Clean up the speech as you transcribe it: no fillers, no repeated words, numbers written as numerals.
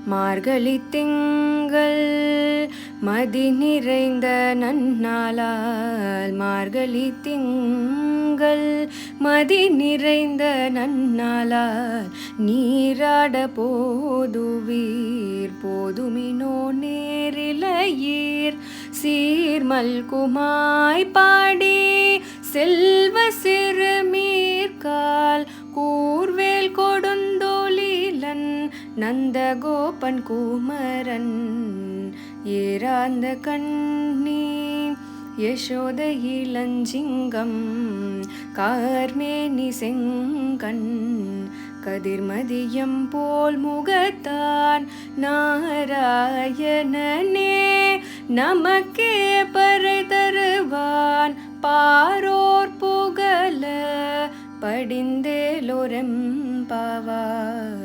மார்கழி திங்கள் மதி நிறைந்த நன்னாளால் மார்கழி திங்கள் மதி நிறைந்த நன்னாளால் நீராட போதுவீர் போதுமினோ நேரிலையீர் சீர்மல்குமாய் பாடி செல்வ சிறுமீர்கால் கூர்வேல் கொடுந்தோலிலன் நந்தகோபன் குமரன் ஏராந்த கண்ணி யசோத இளஞ்சிங்கம் கார்மேனி செங்கண் கதிர்மதியம் போல் முகத்தான் நாராயணனே நமக்கே பறை தருவான் பாரோர் புகழ படிந்தேலோரெம்பாவாய்.